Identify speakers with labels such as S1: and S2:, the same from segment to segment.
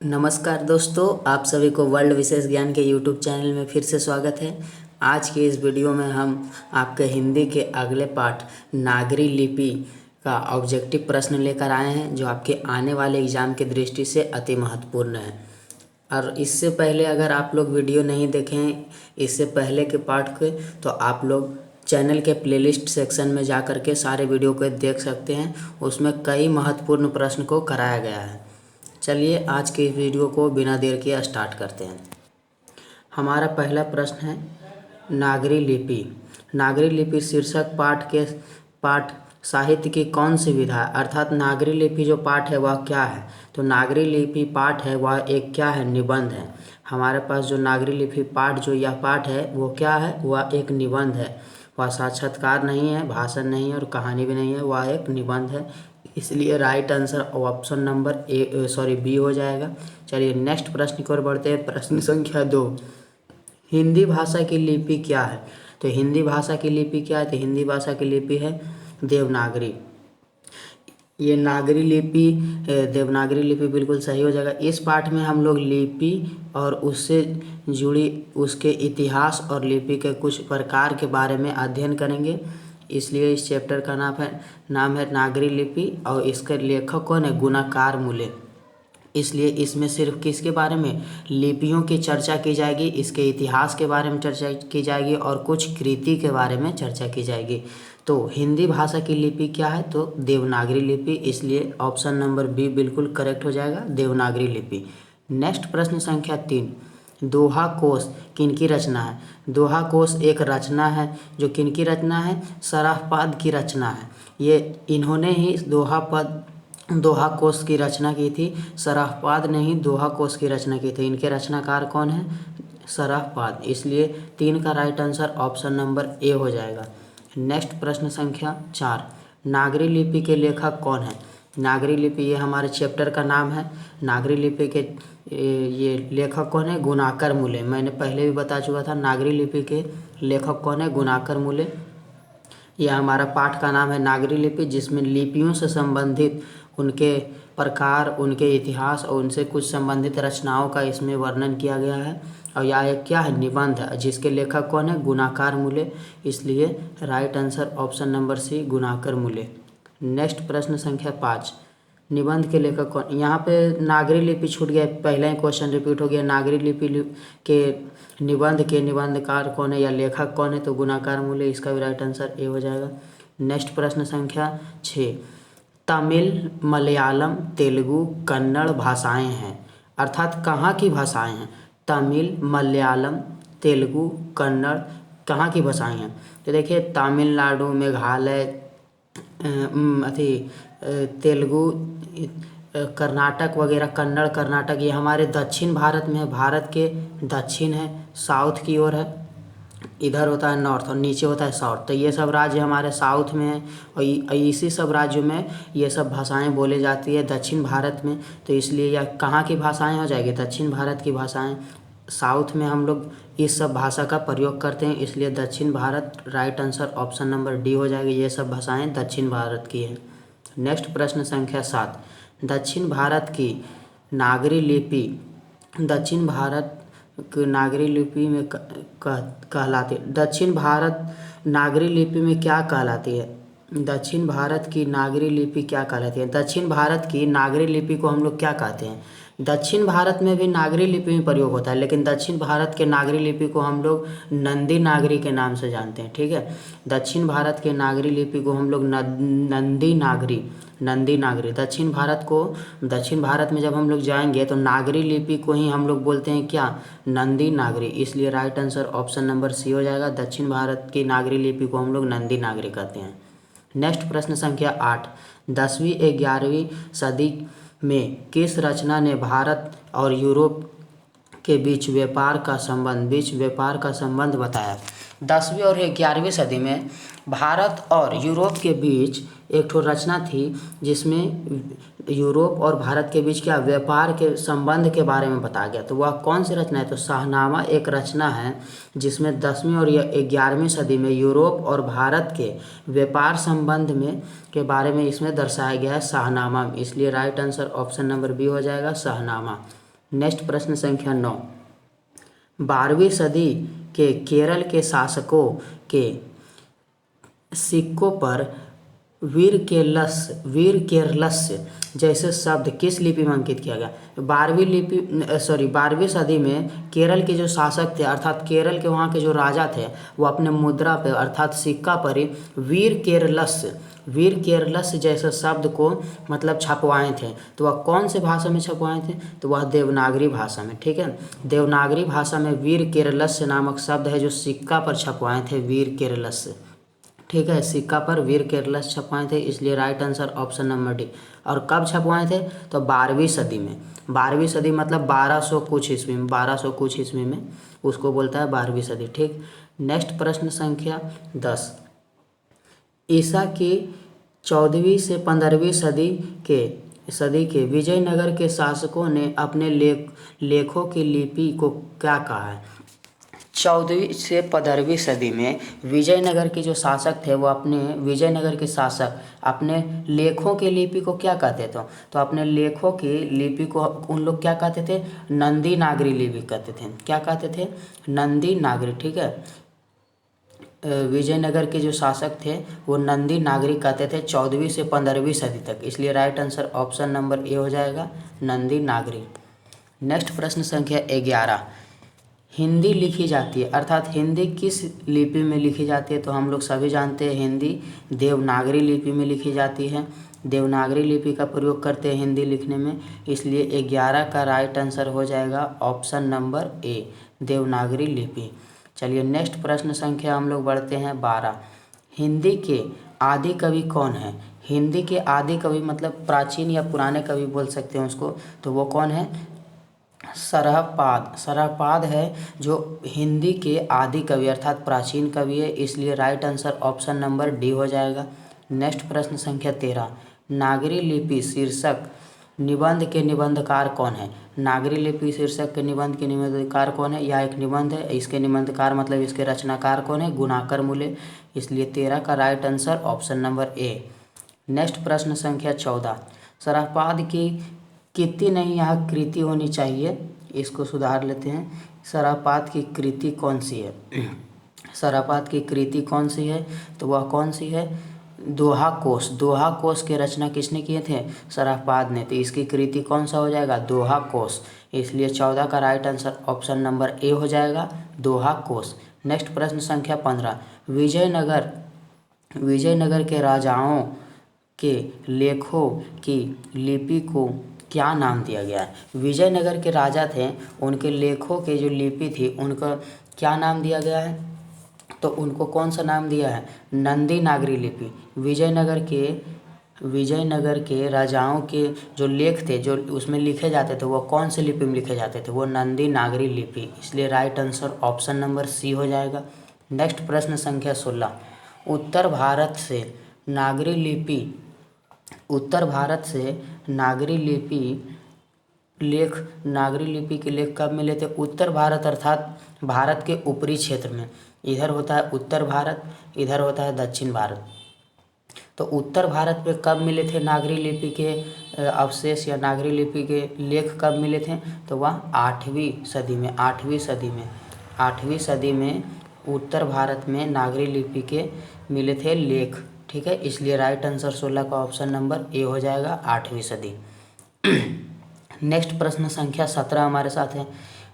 S1: नमस्कार दोस्तों, आप सभी को वर्ल्ड विशेष ज्ञान के यूट्यूब चैनल में फिर से स्वागत है। आज के इस वीडियो में हम आपके हिंदी के अगले पाठ नागरी लिपि का ऑब्जेक्टिव प्रश्न लेकर आए हैं, जो आपके आने वाले एग्ज़ाम की दृष्टि से अति महत्वपूर्ण है। और इससे पहले अगर आप लोग वीडियो नहीं देखें इससे पहले के पाठ के, तो आप लोग चैनल के प्लेलिस्ट सेक्शन में जा कर के सारे वीडियो को देख सकते हैं। उसमें कई महत्वपूर्ण प्रश्न को कराया गया है। चलिए आज के इस वीडियो को बिना देर किए स्टार्ट करते हैं। हमारा पहला प्रश्न है नागरी लिपि। नागरी लिपि शीर्षक पाठ साहित्य की कौन सी विधा है, अर्थात नागरी लिपि जो पाठ है वह क्या है। तो नागरी लिपि पाठ है वह एक क्या है, निबंध है। हमारे पास जो नागरी लिपि पाठ जो यह पाठ है वो क्या है, वह एक निबंध है। वह साक्षात्कार नहीं है, भाषण नहीं है और कहानी भी नहीं है, वह एक निबंध है। इसलिए right answer option number B हो जाएगा। चलिए नेक्स्ट प्रश्न की ओर बढ़ते हैं। प्रश्न संख्या 2, हिंदी भाषा की लिपि क्या है। तो हिंदी भाषा की लिपि क्या है, तो हिंदी भाषा की लिपि है देवनागरी। ये नागरी लिपि देवनागरी लिपि बिल्कुल सही हो जाएगा। इस पाठ में हम लोग लिपि और उससे जुड़ी उसके इतिहास और लिपि के कुछ प्रकार के बारे में अध्ययन करेंगे। इसलिए इस चैप्टर का नाम है नागरी लिपि और इसके लेखक कौन है, गुणाकार मूले। इसलिए इसमें सिर्फ किसके बारे में, लिपियों की चर्चा की जाएगी, इसके इतिहास के बारे में चर्चा की जाएगी और कुछ कृति के बारे में चर्चा की जाएगी। तो हिंदी भाषा की लिपि क्या है, तो देवनागरी लिपि। इसलिए ऑप्शन नंबर बी बिल्कुल करेक्ट हो जाएगा, देवनागरी लिपि। नेक्स्ट प्रश्न संख्या 3, दोहा कोश किनकी रचना है। दोहा कोश एक रचना है जो किनकी रचना है, शरहपाद की रचना है। ये इन्होंने ही दोहा कोश की रचना की थी। शरहपाद ने ही दोहा कोश की रचना की थी। इनके रचनाकार कौन है, शरहपाद। इसलिए 3 का right answer option number A हो जाएगा। नेक्स्ट प्रश्न संख्या 4, नागरी लिपि के लेखक कौन है। नागरी लिपि ये हमारे चैप्टर का नाम है। नागरी लिपि के ये लेखक कौन है, गुणाकर मूले। मैंने पहले भी बता चुका था नागरी लिपि के लेखक कौन है, गुणाकर मूले। यह हमारा पाठ का नाम है नागरी लिपि, जिसमें लिपियों से संबंधित उनके प्रकार, उनके इतिहास और उनसे कुछ संबंधित रचनाओं का इसमें वर्णन किया गया है। और यह एक क्या है, निबंध है, जिसके लेखक कौन है, गुणाकार मूले। इसलिए right answer option number C, Gunakar Muley. Next प्रश्न संख्या 5, निबंध के लेखक कौन। यहाँ पे नागरी लिपि छूट गया, पहला ही क्वेश्चन रिपीट हो गया। नागरी लिपि के निबंध के निबंधकार कौन है या लेखक कौन है, तो गुणाकार मूले। इसका भी राइट आंसर ए हो जाएगा। नेक्स्ट प्रश्न संख्या 6, तमिल, मलयालम, तेलुगु, कन्नड़ भाषाएं हैं, अर्थात कहाँ की भाषाएं हैं। तमिल, मलयालम, तेलुगु, कन्नड़ कहाँ की भाषाएं हैं। तो देखिए तमिलनाडु, मेघालय, तेलुगु, कर्नाटक वगैरह, कन्नड़ कर्नाटक, ये हमारे दक्षिण भारत में है। भारत के दक्षिण है, साउथ की ओर है। इधर होता है नॉर्थ और नीचे होता है साउथ। तो ये सब राज्य हमारे साउथ में है और इसी सब राज्यों में ये सब भाषाएं बोले जाती है दक्षिण भारत में। तो इसलिए यह कहाँ की भाषाएं हो जाएगी, दक्षिण भारत की भाषाएं। साउथ में हम लोग इस सब भाषा का प्रयोग करते हैं, इसलिए दक्षिण Bharat. Right answer option number D हो जाएगी, ये सब भाषाएं दक्षिण भारत की हैं। नेक्स्ट प्रश्न संख्या 7, दक्षिण भारत की नागरी लिपि दक्षिण भारत की नागरी लिपि में कहलाती है। दक्षिण भारत नागरी लिपि में क्या कहलाती है, दक्षिण भारत की नागरी लिपि क्या कहलाती है। दक्षिण भारत की नागरी लिपि को हम लोग क्या कहते हैं। दक्षिण भारत में भी नागरी लिपि में प्रयोग होता है, लेकिन दक्षिण भारत के नागरी लिपि को हम लोग नंदी नागरी के नाम से जानते हैं। ठीक है, दक्षिण भारत के नागरी लिपि को हम लोग नंदी नागरी। दक्षिण भारत में जब हम लोग जाएंगे तो नागरी लिपि को ही हम लोग बोलते हैं क्या, नंदी नागरी। इसलिए right answer option number C हो जाएगा, दक्षिण भारत की नागरी लिपि को हम लोग नंदी नागरी कहते हैं। नेक्स्ट प्रश्न संख्या 8, 10वीं 11वीं सदी में किस रचना ने भारत और यूरोप के बीच व्यापार का संबंध बताया। 10वीं और 11वीं सदी में भारत और यूरोप के बीच एक ठो रचना थी, जिसमें यूरोप और भारत के बीच क्या व्यापार के संबंध के बारे में बताया गया। तो वह कौन सी रचना है, तो शाहनामा एक रचना है, जिसमें 10वीं और 11वीं सदी में यूरोप और भारत के व्यापार संबंध में के बारे में इसमें दर्शाया गया है, शाहनामा। इसलिए right answer option number B हो जाएगा, शाहनामा। नेक्स्ट प्रश्न संख्या 9, 12वीं सदी के केरल के शासकों के सिक्कों पर वीर केरलस्य जैसे शब्द किस लिपि में अंकित किया गया? 12वीं सदी में केरल के जो शासक थे, अर्थात केरल के वहाँ के जो राजा थे, वो अपने मुद्रा पे अर्थात सिक्का पर ही वीर केरलस्य जैसे शब्द को मतलब छपवाए थे। तो वह कौन से भाषा में छपवाए थे? तो वह देवनागरी भाषा में। ठीक है, देवनागरी भाषा में वीर केरलस्य नामक शब्द है जो सिक्का पर छपवाए थे, वीर केरलस्य। ठीक है, सिक्का पर वीर केरलस्य छपवाए थे, इसलिए right answer option number D. और कब छपवाए थे? तो 12वीं सदी में। 12वीं सदी मतलब 1200 कुछ ईस्वी में, 1200 कुछ ईस्वी में उसको बोलता है 12वीं सदी। ठीक, नेक्स्ट प्रश्न संख्या 10, ईसा की 14वीं से 15वीं सदी के विजयनगर के शासकों ने अपने लेखों की लिपि को क्या कहा है? 14वीं से 15वीं सदी में विजयनगर के जो शासक थे, वो विजयनगर के शासक अपने लेखों की लिपि को क्या कहते थे? तो अपने लेखों की लिपि को उन लोग क्या कहते थे? नंदी नागरी लिपि कहते थे। क्या कहते थे? नंदी नागरी। ठीक है, विजयनगर के जो शासक थे वो नंदी नागरी कहते थे 14वीं से 15वीं सदी तक, इसलिए right answer option number A हो जाएगा, नंदी नागरी। नेक्स्ट प्रश्न संख्या 11, हिंदी लिखी जाती है, अर्थात हिंदी किस लिपि में लिखी जाती है? तो हम लोग सभी जानते हैं हिंदी देवनागरी लिपि में लिखी जाती है। देवनागरी लिपि का प्रयोग करते हैं हिंदी लिखने में, इसलिए 11 का राइट आंसर हो जाएगा ऑप्शन नंबर ए, देवनागरी लिपि। चलिए नेक्स्ट प्रश्न संख्या हम लोग बढ़ते हैं 12, हिंदी के आदि कवि कौन है? हिंदी के आदि कवि मतलब प्राचीन या पुराने कवि बोल सकते हैं उसको, तो वो कौन है? सरहपाद है जो हिंदी के आदि कवि अर्थात प्राचीन कवि है, इसलिए right answer option number D हो जाएगा। नेक्स्ट प्रश्न संख्या 13, नागरी लिपि शीर्षक निबंध के निबंधकार कौन है? नागरी लिपि शीर्षक के निबंध के निबंधकार कौन है? यह एक निबंध है, इसके निबंधकार मतलब इसके रचनाकार कौन है? गुणाकर मूले, इसलिए 13 का right answer option number A. Next प्रश्न संख्या 14, सरहपाद की कितनी नहीं यहाँ कृति होनी चाहिए, इसको सुधार लेते हैं। सरहपाद की कृति कौन सी है? सरहपाद की कृति कौन सी है? तो वह कौन सी है? दोहा कोश की रचना किसने किए थे? सरहपाद ने। तो इसकी कृति कौन सा हो जाएगा? दोहा कोश, इसलिए 14 का right answer option number A हो जाएगा, दोहा कोश। नेक्स्ट प्रश्न संख्या 15, विजयनगर के राजाओं के लेखों की लिपि को क्या नाम दिया गया है? विजयनगर के राजा थे, उनके लेखों के जो लिपि थी उनका क्या नाम दिया गया है? तो उनको कौन सा नाम दिया है? नंदी नागरी लिपि। विजयनगर के राजाओं के जो लेख थे जो उसमें लिखे जाते थे वो कौन से लिपि में लिखे जाते थे? वो नंदी नागरी लिपि, इसलिए right answer option number C हो जाएगा। नेक्स्ट प्रश्न संख्या 16, उत्तर भारत से नागरी लिपि के लेख कब मिले थे? उत्तर भारत अर्थात भारत के ऊपरी क्षेत्र में, इधर होता है उत्तर भारत, इधर होता है दक्षिण भारत। तो उत्तर भारत में कब मिले थे नागरी लिपि के अवशेष या नागरी लिपि के लेख कब मिले थे? तो वह 8वीं सदी में उत्तर भारत में नागरी लिपि के मिले थे लेख। ठीक है, इसलिए राइट आंसर 16 का ऑप्शन नंबर ए हो जाएगा, 8वीं सदी। नेक्स्ट प्रश्न संख्या 17 हमारे साथ है,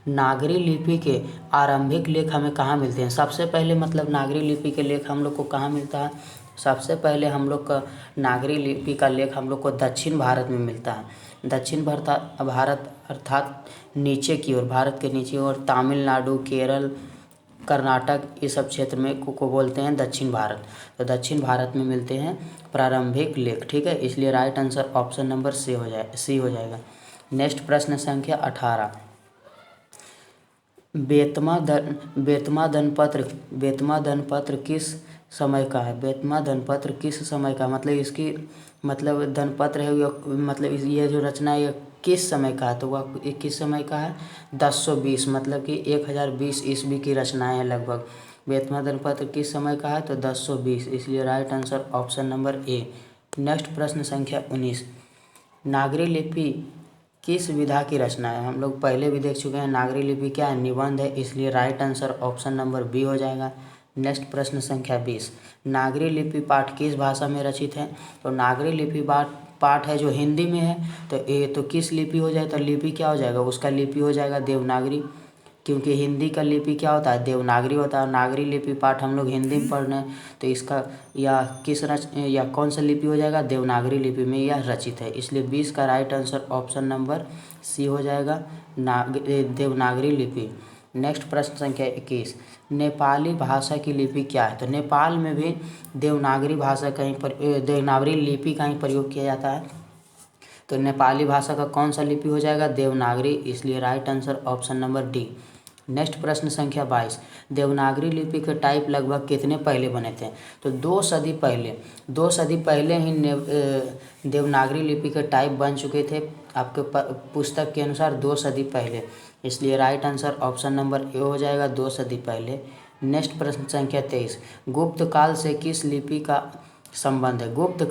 S1: नागरी लिपि के आरंभिक लेख हमें कहाँ मिलते हैं? सबसे पहले मतलब नागरी लिपि के लेख हम लोग को कहाँ मिलता है? सबसे पहले हम लोग का नागरी लिपि का लेख हम लोग को दक्षिण भारत में मिलता है। दक्षिण भारत अर्थात नीचे की ओर, भारत के नीचे ओर तमिलनाडु, केरल, कर्नाटक, इस सब क्षेत्र में को बोलते हैं दक्षिण भारत। तो दक्षिण भारत में मिलते हैं प्रारंभिक लेख। ठीक है, इसलिए right answer option number C हो जाएगा। नेक्स्ट प्रश्न संख्या 18, बेतमा दनपत्र किस समय का है? बेतमा दनपत्र किस समय का मतलब इसकी मतलब दनपत्र है मतलब ये जो रचना है ये किस समय का है? तो वह किस समय का है? 1020 मतलब कि 1020 ईस्वी की रचनाएं हैं लगभग। बेतमा दनपत्र किस समय का है? तो 1020, इसलिए right answer option number A. Next प्रश्न संख्या 19, नागरी लिपि किस विधा की रचना है? हम लोग पहले भी देख चुके हैं। नागरी लिपि क्या है? निबंध है, इसलिए right answer option number B हो जाएगा। नेक्स्ट प्रश्न संख्या 20, नागरी लिपि पाठ किस भाषा में रचित है? तो नागरी लिपि पाठ है जो हिंदी में है, तो ये तो किस लिपि हो जाए? तो लिपि क्या हो जाएगा? उसका लिपि हो जाएगा देवनागरी, क्योंकि हिंदी का लिपि क्या होता है? देवनागरी होता है। नागरी लिपि पाठ हम लोग हिंदी में पढ़ रहे हैं, तो इसका या कौन सा लिपि हो जाएगा? देवनागरी लिपि में यह रचित है, इसलिए 20 का right answer option number C हो जाएगा, देवनागरी लिपि। नेक्स्ट प्रश्न संख्या 21, नेपाली भाषा की लिपि क्या है? तो नेपाल में भी देवनागरी लिपि का ही प्रयोग किया जाता है, तो नेपाली भाषा का कौन सा लिपि हो जाएगा? देवनागरी, इसलिए right answer option number D. Next प्रश्न संख्या 22, देवनागरी लिपि के टाइप लगभग कितने पहले बने थे? तो 2 सदी पहले ही देवनागरी लिपि के टाइप बन चुके थे, आपके पुस्तक के अनुसार 2 सदी पहले, इसलिए right answer option number A हो जाएगा, 2 सदी पहले। नेक्स्ट प्रश्न संख्या 23, गुप्त काल से किस लिपि का संबंध है? गुप्त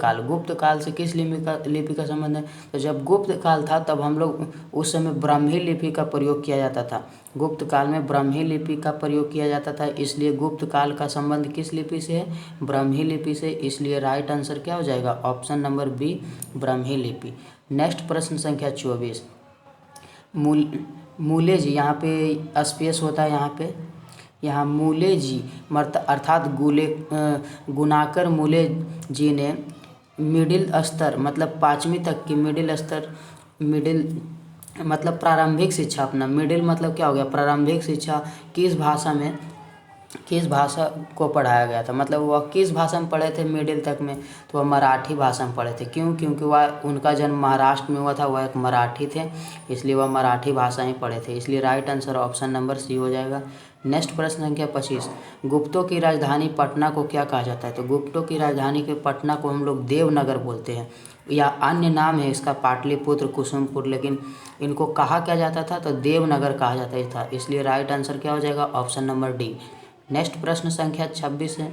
S1: काल से किस लिपि का संबंध है? तो जब गुप्त काल था तब हम लोग उस समय ब्राह्मी लिपि का प्रयोग किया जाता था। गुप्त काल में ब्राह्मी लिपि का प्रयोग किया जाता था, इसलिए गुप्त काल का संबंध किस लिपि से है? ब्राह्मी लिपि से, इसलिए राइट आंसर क्या हो जाएगा? ऑप्शन नंबर बी, ब्राह्मी लिपि। नेक्स्ट प्रश्न संख्या 24, मूले जी, यहाँ पे स्पेस होता है, यहाँ मूले जी अर्थात गुनाकर मूले जी ने मिडिल स्तर मतलब 5वीं तक की मिडिल मतलब प्रारंभिक शिक्षा, अपना मिडिल मतलब क्या हो गया? प्रारंभिक शिक्षा किस भाषा को पढ़ाया गया था? मतलब वह किस भाषा में पढ़े थे मिडिल तक में? तो वह मराठी भाषा में पढ़े थे। क्यों? क्योंकि वह उनका जन्म महाराष्ट्र में हुआ था, वह एक मराठी थे, इसलिए वह मराठी भाषा ही पढ़े थे, इसलिए right answer option number C हो जाएगा। नेक्स्ट प्रश्न संख्या 25, गुप्तों की राजधानी पटना को क्या कहा जाता है? तो गुप्तों की राजधानी के पटना को हम लोग देवनगर बोलते हैं, या अन्य नाम है इसका पाटलिपुत्र, कुसुमपुर, लेकिन इनको कहा क्या जाता था? तो देवनगर कहा जाता था, इसलिए राइट आंसर क्या हो जाएगा? Option number D. नेक्स्ट प्रश्न संख्या 26 है,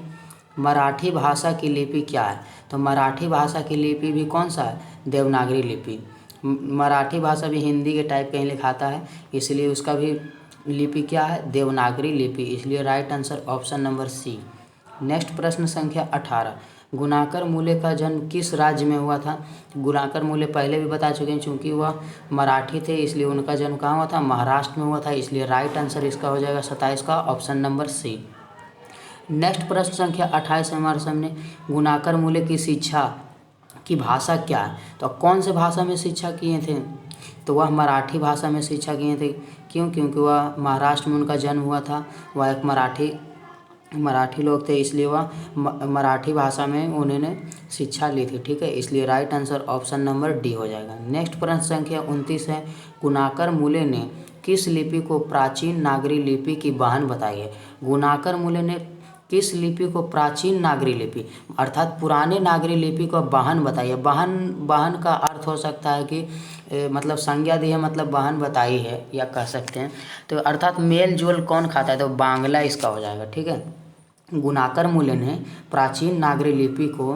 S1: मराठी भाषा की लिपि क्या है? तो मराठी भाषा की लिपि भी कौन सा है? देवनागरी लिपि। मराठी भाषा भी हिंदी के टाइप कहीं लिखाता है, इसलिए उसका भी लिपि क्या है? देवनागरी लिपि, इसलिए right answer option number C. Next प्रश्न संख्या 18, गुनाकर मूले का जन्म किस राज्य में हुआ था? गुनाकर मूले पहले भी बता चुके हैं, चूँकि वह मराठी थे इसलिए उनका जन्म कहाँ हुआ था? महाराष्ट्र में हुआ था, इसलिए राइट आंसर इसका हो जाएगा 27 का ऑप्शन नंबर सी। नेक्स्ट प्रश्न संख्या 28 है हमारे सामने, गुनाकर मूले की शिक्षा की भाषा क्या है? तो कौन से भाषा में शिक्षा किए थे? तो वह मराठी भाषा में शिक्षा किए थे। क्यों? क्योंकि वह महाराष्ट्र में उनका जन्म हुआ था, वह एक मराठी लोग थे, इसलिए वह मराठी भाषा में उन्होंने शिक्षा ली थी, ठीक है, इसलिए right answer option number D हो जाएगा। नेक्स्ट प्रश्न संख्या 29 है, गुनाकर मूले ने किस लिपि को प्राचीन नागरी लिपि की बहन बताई है? गुनाकर मूले ने किस लिपि को प्राचीन नागरी लिपि अर्थात पुराने नागरी लिपि को बहन बताई है? बहन का अर्थ हो सकता है कि मतलब संज्ञा दी है, मतलब बहन बताई है, या कह सकते हैं, तो अर्थात मेल जोल कौन खाता है? तो बांग्ला इसका हो जाएगा, ठीक है। गुनाकर मूले ने प्राचीन नागरी लिपि को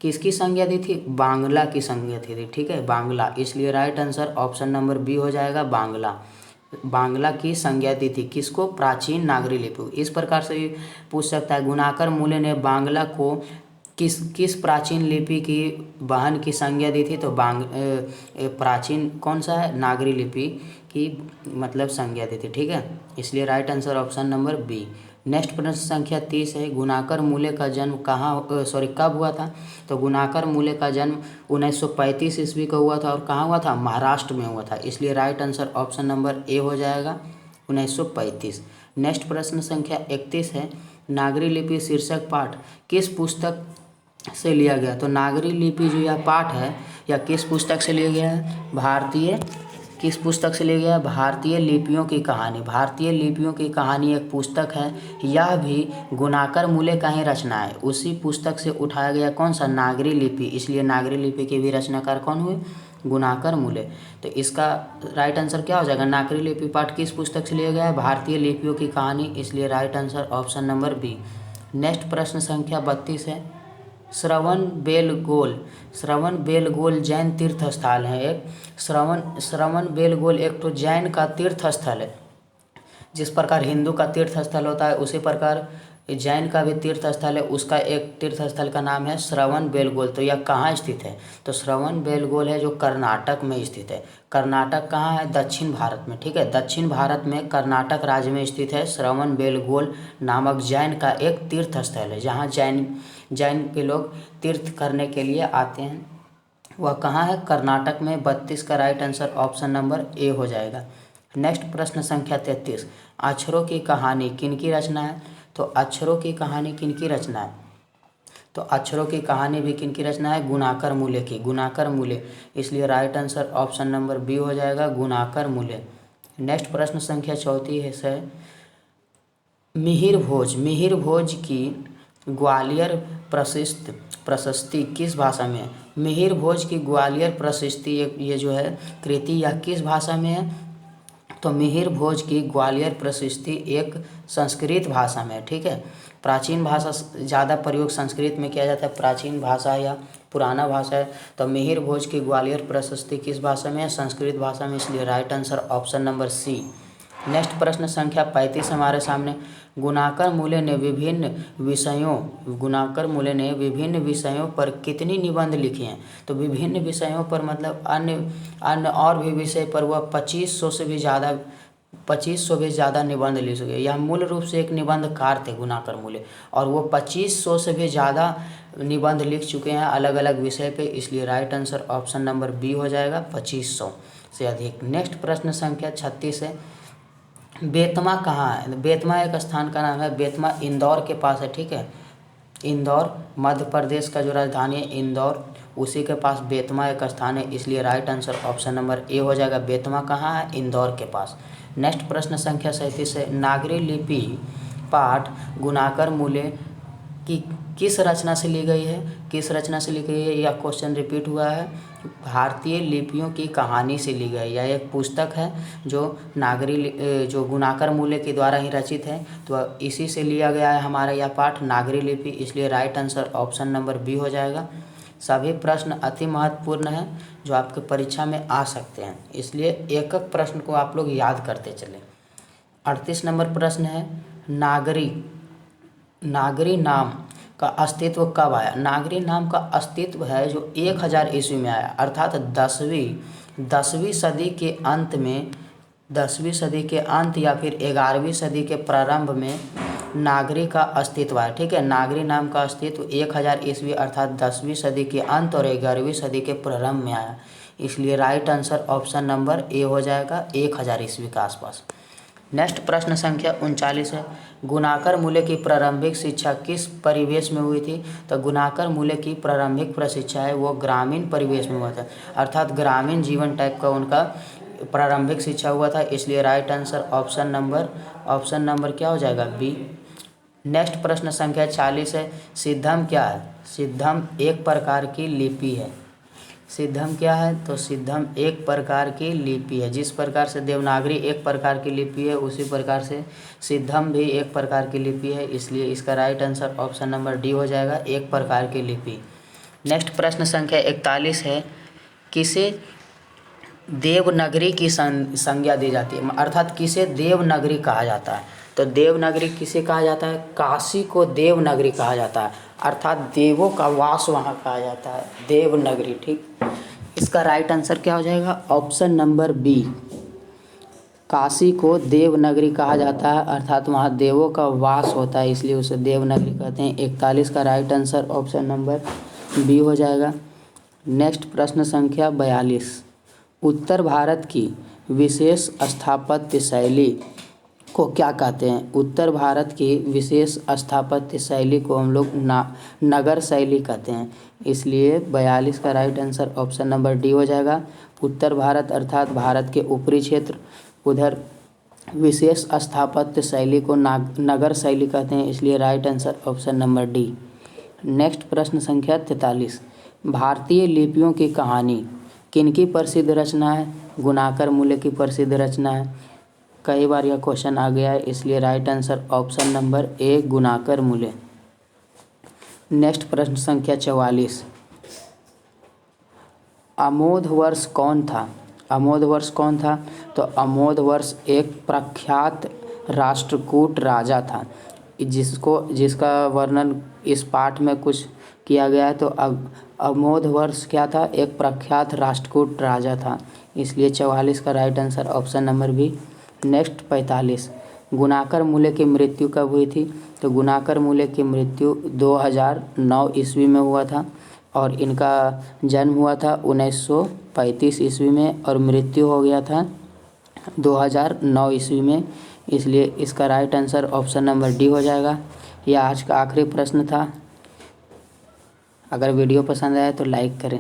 S1: किसकी संज्ञा दी थी? बांग्ला की संज्ञा दी थी, ठीक है, बांग्ला, इसलिए right answer option number B हो जाएगा, बांग्ला की संज्ञा दी थी। किसको? प्राचीन नागरी लिपि। इस प्रकार से पूछ सकता है, गुनाकर मूले ने बांग्ला को किस प्राचीन लिपि की बहन की संज्ञा दी थी? तो प्राचीन कौन सा है? नागरी लिपि की मतलब संज्ञा दी थी, ठीक है, इसलिए right answer option number B. Next प्रश्न संख्या 30 है, गुनाकर मूले का जन्म कब हुआ था? तो गुनाकर मूले का जन्म 1935 ईस्वी को हुआ था, और कहाँ हुआ था? महाराष्ट्र में हुआ था, इसलिए right answer option number A हो जाएगा, 1935। नेक्स्ट प्रश्न संख्या 31 है, नागरी लिपि शीर्षक पाठ किस पुस्तक से लिया गया? तो नागरी लिपि जो यह पाठ है या किस पुस्तक से लिया गया है? किस पुस्तक से लिया गया? भारतीय लिपियों की कहानी। भारतीय लिपियों की कहानी एक पुस्तक है, यह भी गुनाकर मूले का ही रचना है, उसी पुस्तक से उठाया गया कौन सा? नागरी लिपि, इसलिए नागरी लिपि के भी रचनाकार कौन हुए? गुनाकर मूले। तो इसका राइट आंसर क्या हो जाएगा? नागरी लिपि पाठ किस पुस्तक से लिया गया है? भारतीय लिपियों की कहानी, इसलिए right answer option number B. Next प्रश्न संख्या 32 है, श्रवण बेलगोल, श्रवण बेलगोल जैन तीर्थ स्थल है एक। श्रवण बेलगोल एक तो जैन का तीर्थ स्थल है। जिस प्रकार हिंदू का तीर्थ स्थल होता है उसी प्रकार जैन का भी तीर्थ स्थल है। उसका एक तीर्थ स्थल का नाम है श्रवण बेलगोल। तो यह कहाँ स्थित है? तो श्रवण बेलगोल है जो कर्नाटक में स्थित है। कर्नाटक कहाँ है? दक्षिण भारत में। ठीक है, दक्षिण भारत में कर्नाटक राज्य में स्थित है श्रवण बेलगोल नामक जैन का एक तीर्थ स्थल है, जहाँ जैन के लोग तीर्थ करने के लिए आते हैं। वह कहाँ है? कर्नाटक में। 32 का right answer option number A हो जाएगा। नेक्स्ट प्रश्न संख्या 33, अक्षरों की कहानी किनकी रचना है? तो अक्षरों की कहानी किनकी रचना है? तो अक्षरों की कहानी भी किनकी रचना है? गुणाकर मूले की, गुणाकर मूले। इसलिए right answer option number B हो जाएगा, गुणाकर मूले। नेक्स्ट प्रश्न संख्या 34 है मिहिर भोज, मिहिर भोज की ग्वालियर प्रशस्ति किस भाषा में है? मिहिर भोज की ग्वालियर प्रशस्ति ये जो है कृति यह किस भाषा में है? तो मिहिर भोज की ग्वालियर प्रशस्ति एक संस्कृत भाषा में है। ठीक है, प्राचीन भाषा ज़्यादा प्रयोग संस्कृत में किया जाता है, प्राचीन भाषा या पुराना भाषा है। तो मिहिर भोज की ग्वालियर प्रशस्ति किस भाषा में है? संस्कृत भाषा में। इसलिए right answer option number C. Next प्रश्न संख्या 35 हमारे सामने, गुणाकर मूले ने विभिन्न विषयों पर कितनी निबंध लिखे हैं? तो विभिन्न विषयों पर मतलब अन्य और भी विषय पर वह 2500 से भी ज़्यादा निबंध लिख चुके हैं। यह मूल रूप से एक निबंधकार थे गुणाकर मूले, और वो 2500 से भी ज़्यादा निबंध लिख चुके हैं अलग अलग विषय पे। इसलिए right answer option number B हो जाएगा, 2500 से अधिक। नेक्स्ट प्रश्न संख्या 36 है, बेतमा कहाँ है? बेतमा एक स्थान का नाम है। बेतमा इंदौर के पास है। ठीक है, इंदौर मध्य प्रदेश का जो राजधानी है इंदौर, उसी के पास बेतमा एक स्थान है। इसलिए right answer option number A हो जाएगा। बेतमा कहाँ है? इंदौर के पास। नेक्स्ट प्रश्न संख्या 37 है, नागरी लिपि पाठ गुणाकर मूले की किस रचना से ली गई है? किस रचना से ली गई है? यह क्वेश्चन रिपीट हुआ है। भारतीय लिपियों की कहानी से ली गई। यह एक पुस्तक है जो गुणाकर मूले के द्वारा ही रचित है। तो इसी से लिया गया है हमारा यह पाठ नागरी लिपि। इसलिए right answer option number B हो जाएगा। सभी प्रश्न अति महत्वपूर्ण हैं जो आपके परीक्षा में आ सकते हैं, इसलिए एक एक प्रश्न को आप लोग याद करते चलें। 38 नंबर प्रश्न है, नागरी नाम का अस्तित्व कब आया? नागरी नाम का अस्तित्व है जो 1000 ईस्वी में आया, अर्थात 10वीं सदी के अंत में, 10वीं सदी के अंत या फिर 11वीं सदी के प्रारंभ में नागरी का अस्तित्व है। ठीक है, नागरी नाम का अस्तित्व 1000 ईस्वी अर्थात 10वीं सदी के अंत और 11वीं सदी के प्रारंभ में आया। इसलिए right answer option number A हो जाएगा, 1000 ईस्वी के आसपास। नेक्स्ट प्रश्न संख्या 39 है, गुणाकर मूले की प्रारंभिक शिक्षा किस परिवेश में हुई थी? तो गुणाकर मूले की प्रारंभिक प्रशिक्षा है वो ग्रामीण परिवेश में हुआ था, अर्थात ग्रामीण जीवन टाइप का उनका प्रारंभिक शिक्षा हुआ था। इसलिए राइट आंसर ऑप्शन नंबर क्या हो जाएगा? बी। नेक्स्ट प्रश्न संख्या 40 है, सिद्धम क्या है? सिद्धम एक प्रकार की लिपि है। सिद्धम क्या है? तो सिद्धम एक प्रकार की लिपि है। जिस प्रकार से देवनागरी एक प्रकार की लिपि है उसी प्रकार से सिद्धम भी एक प्रकार की लिपि है। इसलिए इसका right answer option number D हो जाएगा, एक प्रकार की लिपि। नेक्स्ट प्रश्न संख्या 41 है, किसे देवनागरी की संज्ञा दी जाती है, अर्थात किसे देवनागरी कहा जाता है? तो देवनागरी किसे कहा जाता है? काशी को देवनागरी कहा जाता है, अर्थात देवों का वास वहाँ कहा जाता है, देवनागरी। ठीक, इसका राइट आंसर क्या हो जाएगा? ऑप्शन नंबर बी, काशी को देवनागरी कहा जाता है, अर्थात वहाँ देवों का वास होता है, इसलिए उसे देवनागरी कहते हैं। 41 का right answer option number B हो जाएगा। नेक्स्ट प्रश्न संख्या 42, उत्तर भारत की विशेष स्थापत्य शैली को क्या कहते हैं? उत्तर भारत की विशेष स्थापत्य शैली को हम लोग नगर शैली कहते हैं। इसलिए 42 का right answer option number D हो जाएगा। उत्तर भारत अर्थात भारत के ऊपरी क्षेत्र, उधर विशेष स्थापत्य शैली को नगर शैली कहते हैं। इसलिए right answer option number D. Next प्रश्न संख्या 43, भारतीय लिपियों की कहानी किनकी प्रसिद्ध रचना है? गुणाकर मूले की प्रसिद्ध रचना है। कई बार यह क्वेश्चन आ गया है, इसलिए right answer option number A, Gunakar Muley. Next प्रश्न संख्या 44, अमोध वर्ष कौन था? अमोध वर्ष कौन था? तो अमोध वर्ष एक प्रख्यात राष्ट्रकूट राजा था, जिसका वर्णन इस पाठ में कुछ किया गया है। तो अब अमोध वर्ष क्या था? एक प्रख्यात राष्ट्रकूट राजा था, इसलिए 44 का right answer option number B. Next 45, Gunakar Muley की मृत्यु कब हुई थी? तो गुणाकर मूल्य की मृत्यु 2009 ईस्वी में हुआ था और इनका जन्म हुआ था 1935 ईस्वी में और मृत्यु हो गया था 2009 ईस्वी में, इसलिए इसका right answer option number D हो जाएगा। यह आज का आखिरी प्रश्न था। अगर वीडियो पसंद आया तो लाइक करें।